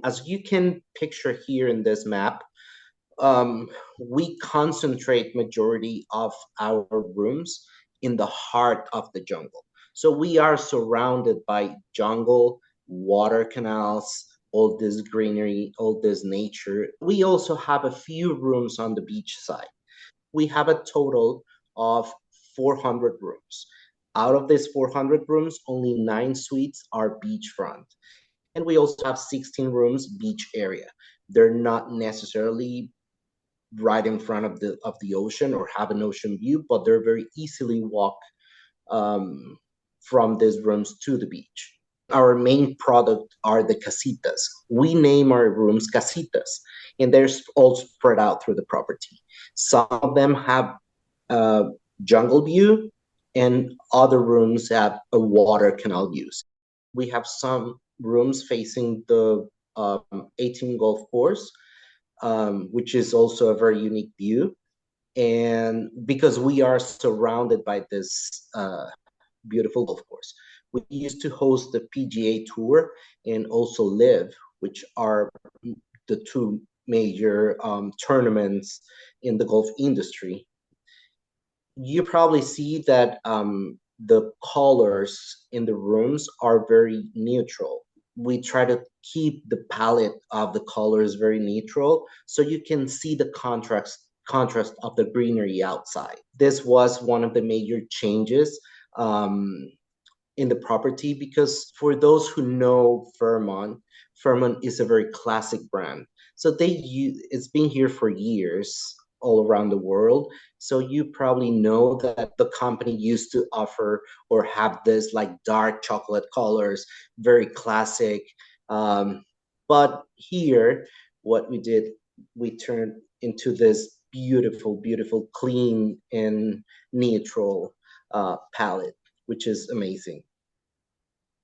As you can picture here in this map, um, we concentrate majority of our rooms in the heart of the jungle. So we are surrounded by jungle, water canals, all this greenery, all this nature. We also have a few rooms on the beach side. We have a total of 400 rooms. Out of these 400 rooms, only 9 suites are beachfront. And we also have 16 rooms beach area. They're not necessarily right in front of the ocean or have an ocean view, but they're very easily walk from these rooms to the beach. Our main product are the casitas. We name our rooms casitas, and they're all spread out through the property. Some of them have a jungle view, and other rooms have a water canal views. We have some rooms facing the 18 golf course, which is also a very unique view. And because we are surrounded by this beautiful golf course, we used to host the PGA Tour and also Live, which are the two major tournaments in the golf industry. You probably see that the colors in the rooms are very neutral. We try to keep the palette of the colors very neutral so you can see the contrast of the greenery outside. This was one of the major changes in the property, because for those who know Fairmont, Fairmont is a very classic brand. So it's been here for years all around the world. So you probably know that the company used to offer or have this like dark chocolate colors, very classic. But here, what we did, we turned into this beautiful, beautiful, clean and neutral palette, which is amazing.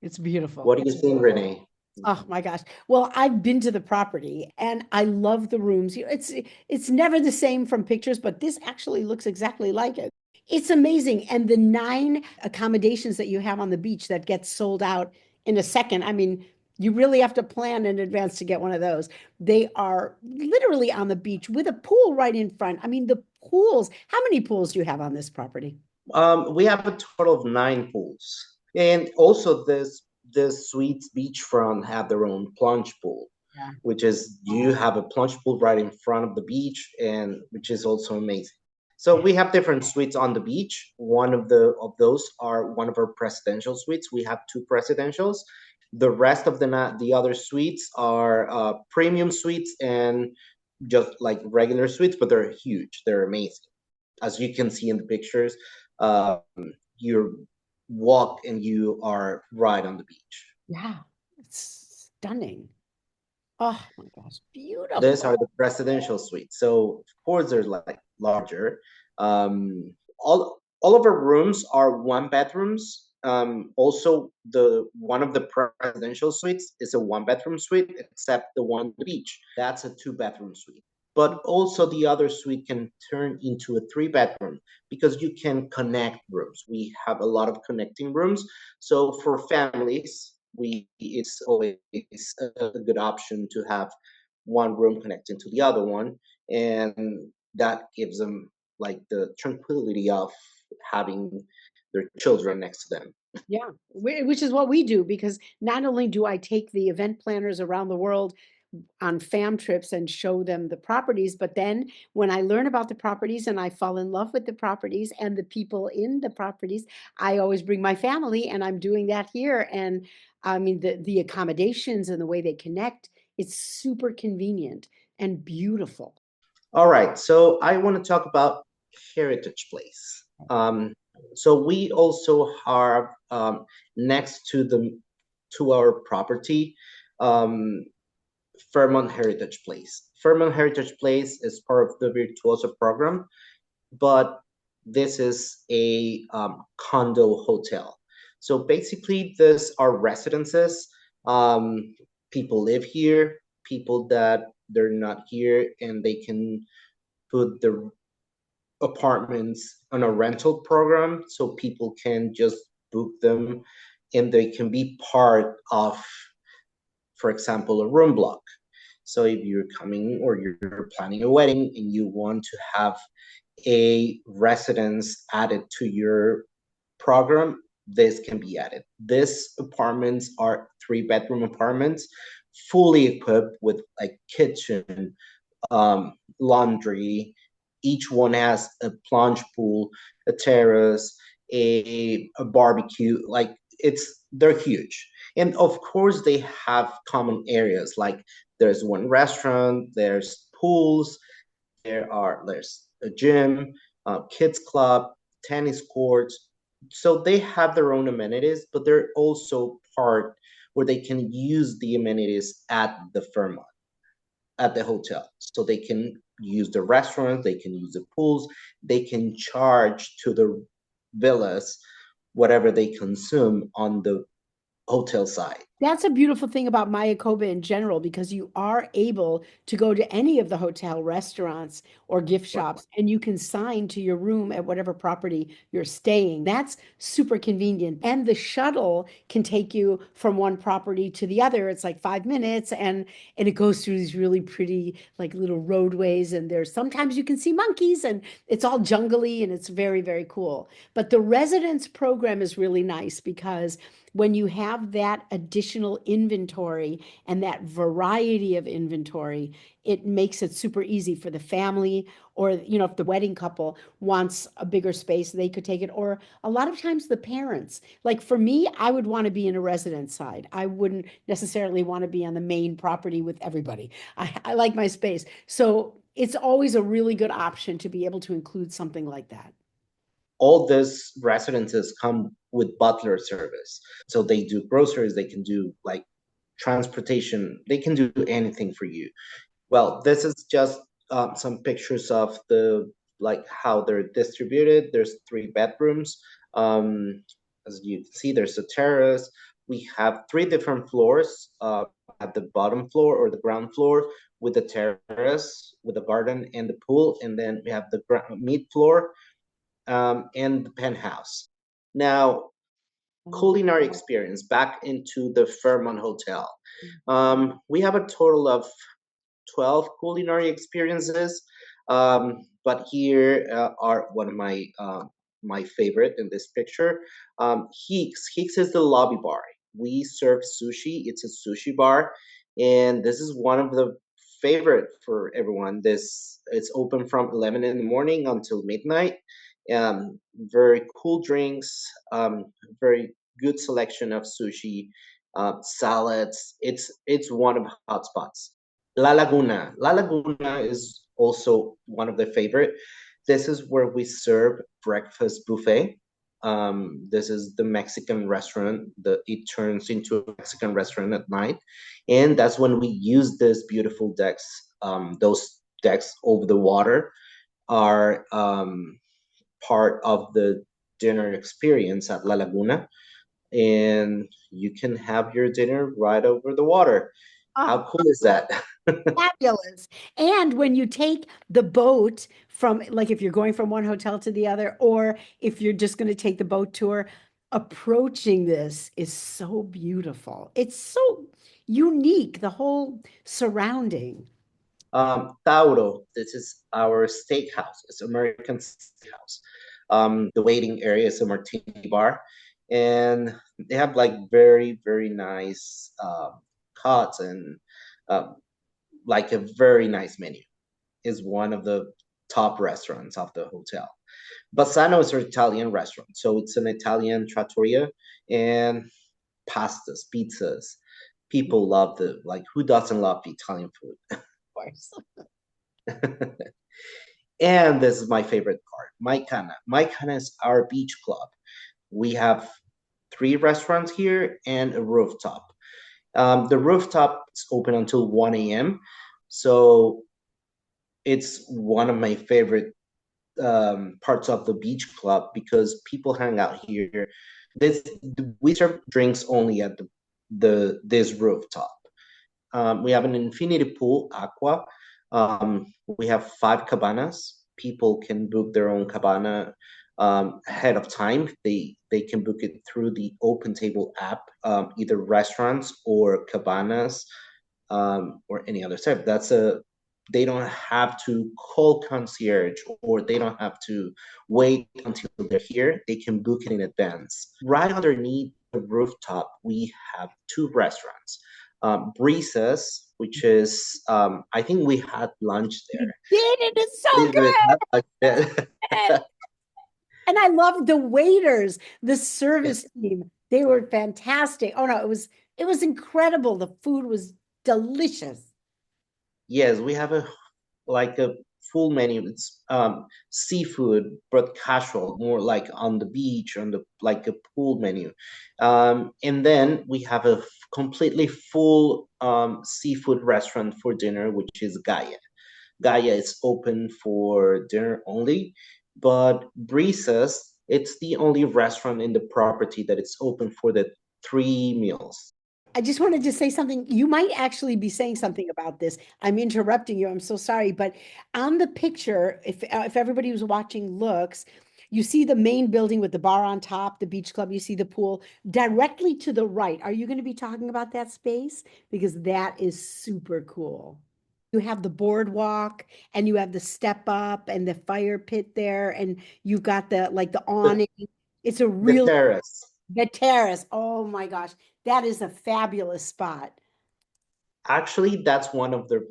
It's beautiful. What do you think, Renee? Oh my gosh. Well, I've been to the property and I love the rooms. It's never the same from pictures, but this actually looks exactly like it. It's amazing. And the 9 accommodations that you have on the beach that get sold out in a second. I mean, you really have to plan in advance to get one of those. They are literally on the beach with a pool right in front. I mean, the pools, how many pools do you have on this property? We have a total of 9 pools, and also the suites beachfront have their own plunge pool, Yeah. which is you have a plunge pool right in front of the beach, and which is also amazing. So we have different suites on the beach. One of those are one of our presidential suites. We have 2 presidentials. The rest of the other suites are premium suites and just like regular suites, but they're huge. They're amazing. As you can see in the pictures, um, you walk and you are right on the beach. Yeah, it's stunning. Oh my gosh, These are beautiful. the presidential suites. So of course they're like larger. All of our rooms are 1 bedrooms. Also, the one of the presidential suites is a 1 bedroom suite, except the one on the beach. That's a 2 bedroom suite. But also the other suite can turn into a 3 bedroom because you can connect rooms. We have a lot of connecting rooms. So for families, we it's always a good option to have one room connecting to the other one, and that gives them like the tranquility of having their children next to them. Yeah, which is what we do because not only do I take the event planners around the world on fam trips and show them the properties, but then when I learn about the properties and I fall in love with the properties and the people in the properties, I always bring my family, and I'm doing that here. And I mean, the accommodations and the way they connect, it's super convenient and beautiful. All right, so I want to talk about Heritage Place. So we also have next to our property, um, Fairmont Heritage Place. Fairmont Heritage Place is part of the Virtuoso program, but this is a condo hotel. So basically, these are residences. Um, People live here, people that they're not here, and they can put the apartments on a rental program so people can just book them and they can be part of for example, a room block. So if you're coming or you're planning a wedding and you want to have a residence added to your program, this can be added. These apartments are 3-bedroom apartments, fully equipped with a kitchen, laundry. Each one has a plunge pool, a terrace, a barbecue. Like they're huge. And of course, they have common areas. Like there's one restaurant, there's pools, there's a gym, kids club, tennis courts. So they have their own amenities, but they're also part where they can use the amenities at the Fairmont, at the hotel. So they can use the restaurants, they can use the pools, they can charge to the villas whatever they consume on the hotel side. That's a beautiful thing about Mayakoba in general because you are able to go to any of the hotel restaurants or gift shops and you can sign to your room at whatever property you're staying. That's super convenient. And the shuttle can take you from one property to the other. It's like 5 minutes and it goes through these really pretty like little roadways and there's sometimes you can see monkeys and it's all jungly and it's very, very cool. But the residence program is really nice because when you have that additional inventory and that variety of inventory, it makes it super easy for the family or, if the wedding couple wants a bigger space, they could take it. Or a lot of times the parents, like for me, I would want to be in a residence side. I wouldn't necessarily want to be on the main property with everybody. I like my space. So it's always a really good option to be able to include something like that. All these residences come with butler service. So they do groceries, they can do like transportation, they can do anything for you. Well, this is just some pictures of the like how they're distributed. There's 3 bedrooms. As you can see, there's a terrace. We have 3 different floors. At the bottom floor or the ground floor with the terrace, with the garden and the pool, and then we have the mid floor and the penthouse. Now, culinary experience back into the Fairmont Hotel. We have a total of 12 culinary experiences, but here are one of my favorite in this picture. Heeks is the lobby bar. We serve sushi. It's a sushi bar, and this is one of the favorite for everyone. This it's open from 11 in the morning until midnight. Very cool drinks. Very good selection of sushi, salads. It's one of the hot spots. La Laguna. La Laguna is also one of the favorite. This is where we serve breakfast buffet. This is the Mexican restaurant. It turns into a Mexican restaurant at night, and that's when we use this beautiful decks. Those decks over the water are part of the dinner experience at La Laguna, and you can have your dinner right over the water. How Oh, cool is that? fabulous. And when you take the boat from, like, if you're going from one hotel to the other, or if you're just going to take the boat tour, approaching this is so beautiful. It's so unique, the whole surrounding. Tauro, this is our steakhouse. It's American steakhouse. The waiting area is a martini bar, and they have like very, very nice cuts and uh, like a very nice menu. Is one of the top restaurants of the hotel. Bassano is an Italian restaurant, so it's an Italian trattoria and pastas, pizzas. People love the like. Who doesn't love Italian food? Of course. And this is my favorite part, Maykana. Maykana is our beach club. We have 3 restaurants here and a rooftop. The rooftop is open until 1 a.m. So it's one of my favorite parts of the beach club because people hang out here. This we serve drinks only at this rooftop. We have an infinity pool, aqua. We have 5 cabanas. People can book their own cabana. ahead of time. They can book it through the Open Table app, either restaurants or cabanas, or any other type. They don't have to call concierge, or they don't have to wait until they're here. They can book it in advance. Right underneath the rooftop, we have two restaurants. Breezes, which is, I think we had lunch You there. did it. It's so We had lunch there. good. And I loved the waiters, the service team. They were fantastic. Oh no, it was incredible. The food was delicious. Yes, we have a full menu. It's seafood, but casual, more like on the beach, on the like a pool menu. And then we have a completely full seafood restaurant for dinner, which is Gaia. Gaia is open for dinner only, but Breezes, it's the only restaurant in the property that it's open for the three meals. I just wanted to say something. You might actually be saying something about this. I'm interrupting you. I'm so sorry. But on the picture, if everybody who's watching looks, you see the main building with the bar on top, the beach club, you see the pool directly to the right. Are you going to be talking about that space? Because that is super cool. You have the boardwalk and you have the step up and the fire pit there, and you've got the like the The, awning. It's a the really terrace. the terrace. Oh my gosh, that is a fabulous spot. Actually, that's one of the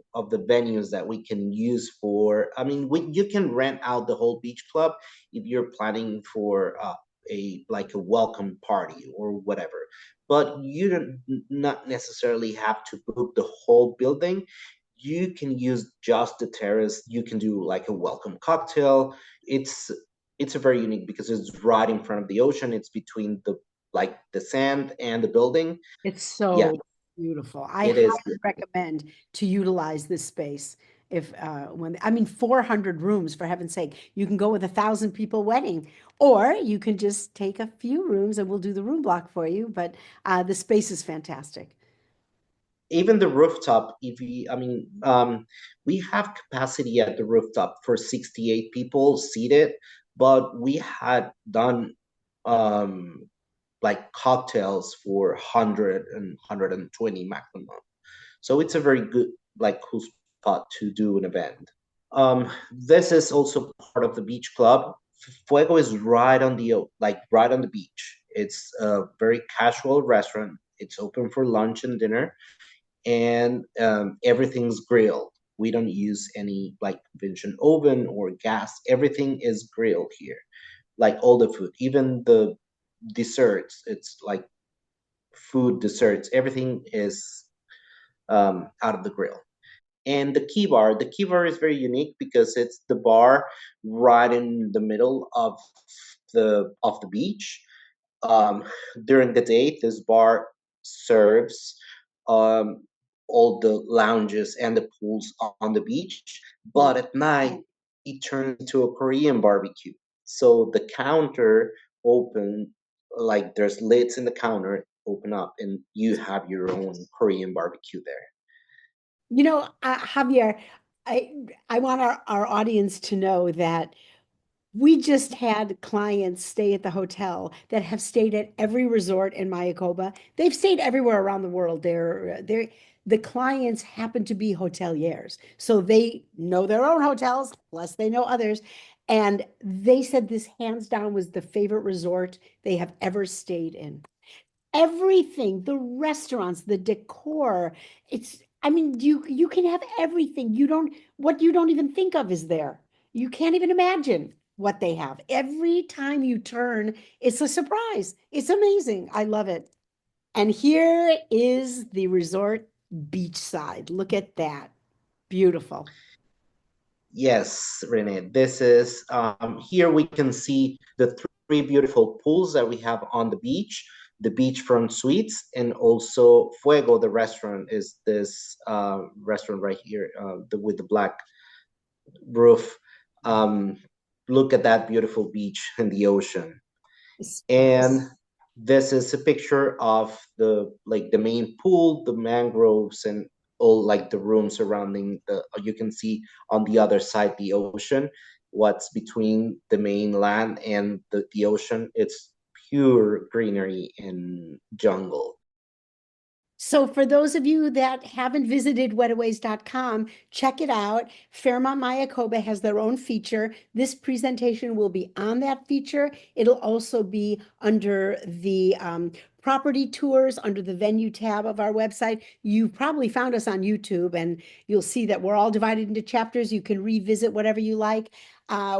venues that we can use for. I mean, you can rent out the whole beach club if you're planning for a like a welcome party or whatever. But you don't not necessarily have to book the whole building. You can use just the terrace. You can do like a welcome cocktail. It's it's a very unique because it's right in front of the ocean. It's between the like the sand and the building. It's Yeah, so beautiful. I it is. highly recommend to utilize this space. If when I mean 400 rooms, for heaven's sake, you can go with 1,000 people wedding, or you can just take a few rooms and we'll do the room block for you. But the space is fantastic. Even the rooftop, if we, I mean, we have capacity at the rooftop for 68 people seated, but we had done um like cocktails for 100 and 120 maximum. So it's a very good like cool spot to do an event. This is also part of the beach club. Fuego is right on the like right on the beach. It's a very casual restaurant. It's open for lunch and dinner, and everything's grilled. We don't use any like convention oven or gas. Everything is grilled here, like all the food, even the desserts. It's like food desserts. Everything is out of the grill. And the key bar is very unique because it's the bar right in the middle of the beach. um, During the day, this bar serves um, all the lounges and the pools on the beach, but at night, it turns into a Korean barbecue. So the counter open, like there's lids in the counter, open up, and you have your own Korean barbecue there. Javier, I I want our audience to know that we just had clients stay at the hotel that have stayed at every resort in Mayakoba. They've stayed everywhere around the world. The clients happen to be hoteliers, so they know their own hotels, plus they know others. And they said this hands down was the favorite resort they have ever stayed in. Everything, the restaurants, the decor, I mean, you can have everything. What you don't even think of is there. You can't even imagine what they have. Every time you turn, it's a surprise. It's amazing. I love it. And here is the resort beachside. Look at that. Beautiful. Yes, Renee, this is here we can see the three beautiful pools that we have on the beachfront suites, and also Fuego, the restaurant, is this restaurant right here, with the black roof. Um, Look at that beautiful beach and the ocean. And this is a picture of the like the main pool, the mangroves, and all like the rooms surrounding the. You can see on the other side the ocean. what's between the mainland and the ocean. It's pure greenery and jungle. So for those of you that haven't visited wetaways.com, check it out. Fairmont Mayakoba has their own feature. This presentation will be on that feature. It'll also be under the property tours under the venue tab of our website. You probably found us on YouTube, and you'll see that we're all divided into chapters. You can revisit whatever you like.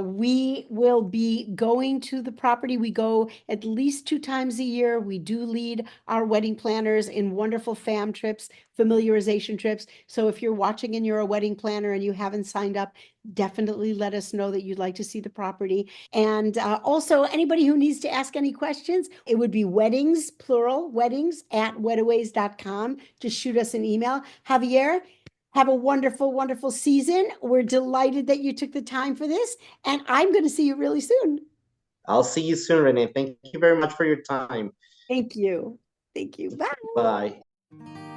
We will be going to the property. We go at least 2 times a year. We do lead our wedding planners in wonderful fam trips, familiarization trips. So if you're watching and you're a wedding planner and you haven't signed up, definitely let us know that you'd like to see the property. And also, anybody who needs to ask any questions, it would be weddings, plural, weddings at wetaways.com. Just shoot us an email. Javier, have a wonderful, wonderful season. We're delighted that you took the time for this, and I'm going to see you really soon. I'll see you soon, Renee. Thank you very much for your time. Thank you. Thank you. Bye. Bye.